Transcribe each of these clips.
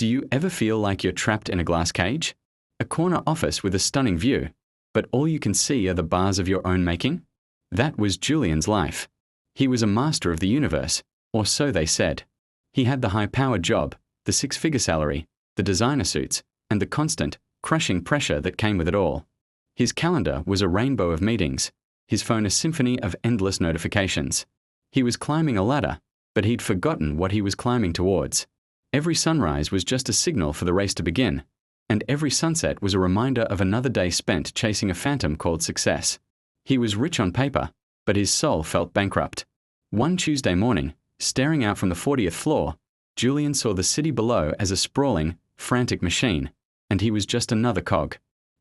Do you ever feel like you're trapped in a glass cage? A corner office with a stunning view, but all you can see are the bars of your own making? That was Julian's life. He was a master of the universe, or so they said. He had the high-powered job, the six-figure salary, the designer suits, and the constant, crushing pressure that came with it all. His calendar was a rainbow of meetings, his phone a symphony of endless notifications. He was climbing a ladder, but he'd forgotten what he was climbing towards. Every sunrise was just a signal for the race to begin, and every sunset was a reminder of another day spent chasing a phantom called success. He was rich on paper, but his soul felt bankrupt. One Tuesday morning, staring out from the 40th floor, Julian saw the city below as a sprawling, frantic machine, and he was just another cog.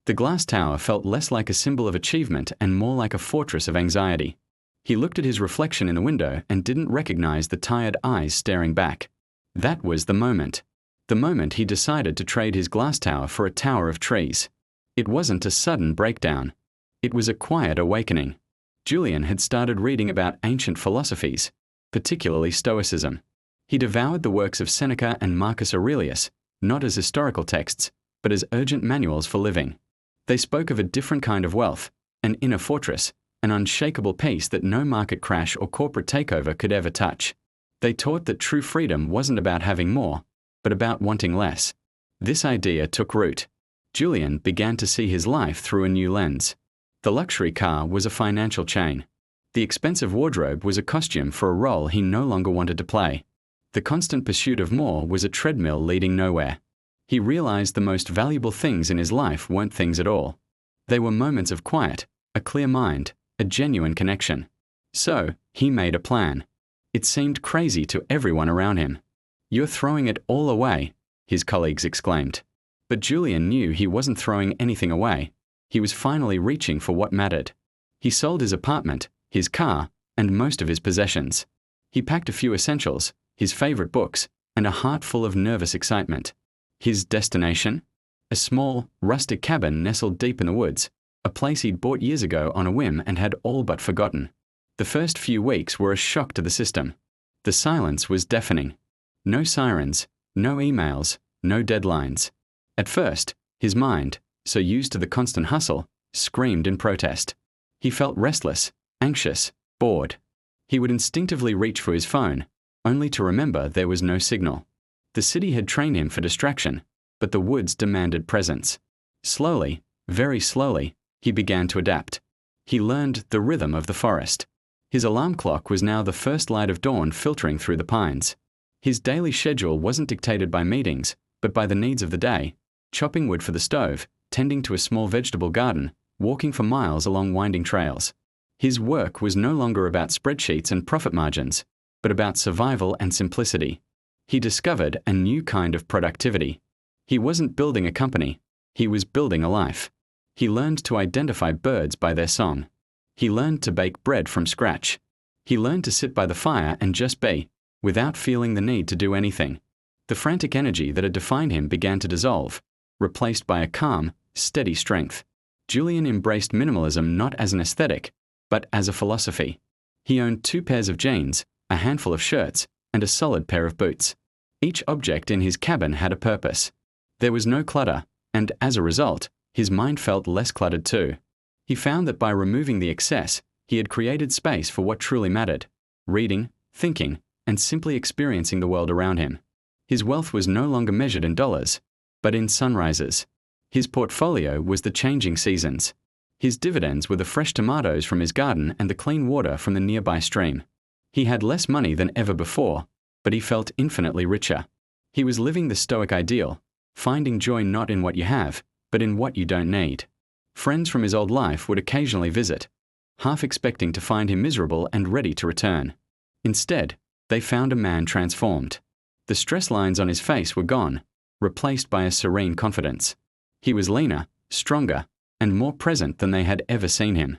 The glass tower felt less like a symbol of achievement and more like a fortress of anxiety. He looked at his reflection in the window and didn't recognize the tired eyes staring back. That was the moment. The moment he decided to trade his glass tower for a tower of trees. It wasn't a sudden breakdown. It was a quiet awakening. Julian had started reading about ancient philosophies, particularly Stoicism. He devoured the works of Seneca and Marcus Aurelius, not as historical texts, but as urgent manuals for living. They spoke of a different kind of wealth, an inner fortress, an unshakable peace that no market crash or corporate takeover could ever touch. They taught that true freedom wasn't about having more, but about wanting less. This idea took root. Julian began to see his life through a new lens. The luxury car was a financial chain. The expensive wardrobe was a costume for a role he no longer wanted to play. The constant pursuit of more was a treadmill leading nowhere. He realized the most valuable things in his life weren't things at all. They were moments of quiet, a clear mind, a genuine connection. So, he made a plan. It seemed crazy to everyone around him. "You're throwing it all away," his colleagues exclaimed. But Julian knew he wasn't throwing anything away. He was finally reaching for what mattered. He sold his apartment, his car, and most of his possessions. He packed a few essentials, his favorite books, and a heart full of nervous excitement. His destination? A small, rustic cabin nestled deep in the woods, a place he'd bought years ago on a whim and had all but forgotten. The first few weeks were a shock to the system. The silence was deafening. No sirens, no emails, no deadlines. At first, his mind, so used to the constant hustle, screamed in protest. He felt restless, anxious, bored. He would instinctively reach for his phone, only to remember there was no signal. The city had trained him for distraction, but the woods demanded presence. Slowly, very slowly, he began to adapt. He learned the rhythm of the forest. His alarm clock was now the first light of dawn filtering through the pines. His daily schedule wasn't dictated by meetings, but by the needs of the day, chopping wood for the stove, tending to a small vegetable garden, walking for miles along winding trails. His work was no longer about spreadsheets and profit margins, but about survival and simplicity. He discovered a new kind of productivity. He wasn't building a company, he was building a life. He learned to identify birds by their song. He learned to bake bread from scratch. He learned to sit by the fire and just be, without feeling the need to do anything. The frantic energy that had defined him began to dissolve, replaced by a calm, steady strength. Julian embraced minimalism not as an aesthetic, but as a philosophy. He owned 2 pairs of jeans, a handful of shirts, and a solid pair of boots. Each object in his cabin had a purpose. There was no clutter, and as a result, his mind felt less cluttered too. He found that by removing the excess, he had created space for what truly mattered: reading, thinking, and simply experiencing the world around him. His wealth was no longer measured in dollars, but in sunrises. His portfolio was the changing seasons. His dividends were the fresh tomatoes from his garden and the clean water from the nearby stream. He had less money than ever before, but he felt infinitely richer. He was living the Stoic ideal, finding joy not in what you have, but in what you don't need. Friends from his old life would occasionally visit, half expecting to find him miserable and ready to return. Instead, they found a man transformed. The stress lines on his face were gone, replaced by a serene confidence. He was leaner, stronger, and more present than they had ever seen him.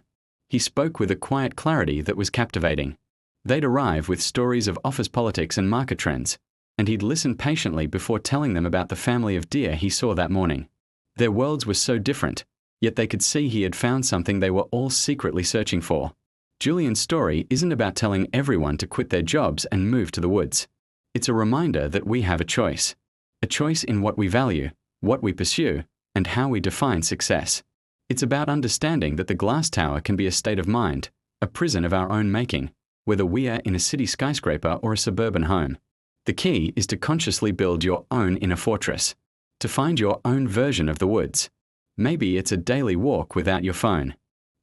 He spoke with a quiet clarity that was captivating. They'd arrive with stories of office politics and market trends, and he'd listen patiently before telling them about the family of deer he saw that morning. Their worlds were so different, yet they could see he had found something they were all secretly searching for. Julian's story isn't about telling everyone to quit their jobs and move to the woods. It's a reminder that we have a choice. a choice in what we value, what we pursue, and how we define success. It's about understanding that the glass tower can be a state of mind, a prison of our own making, whether we are in a city skyscraper or a suburban home. The key is to consciously build your own inner fortress, to find your own version of the woods. Maybe it's a daily walk without your phone.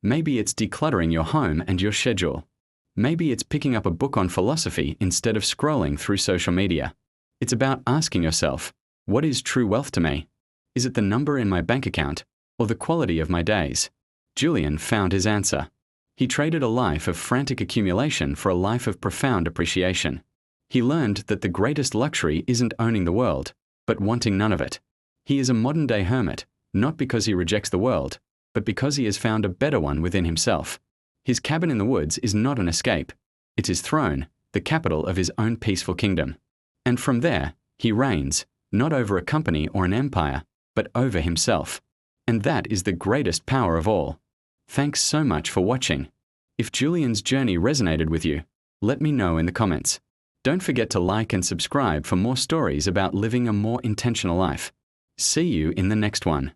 Maybe it's decluttering your home and your schedule. Maybe it's picking up a book on philosophy instead of scrolling through social media. It's about asking yourself, what is true wealth to me? Is it the number in my bank account or the quality of my days? Julian found his answer. He traded a life of frantic accumulation for a life of profound appreciation. He learned that the greatest luxury isn't owning the world, but wanting none of it. He is a modern-day hermit, not because he rejects the world, but because he has found a better one within himself. His cabin in the woods is not an escape. It's his throne, the capital of his own peaceful kingdom. And from there, he reigns, not over a company or an empire, but over himself. And that is the greatest power of all. Thanks so much for watching. If Julian's journey resonated with you, let me know in the comments. Don't forget to like and subscribe for more stories about living a more intentional life. See you in the next one.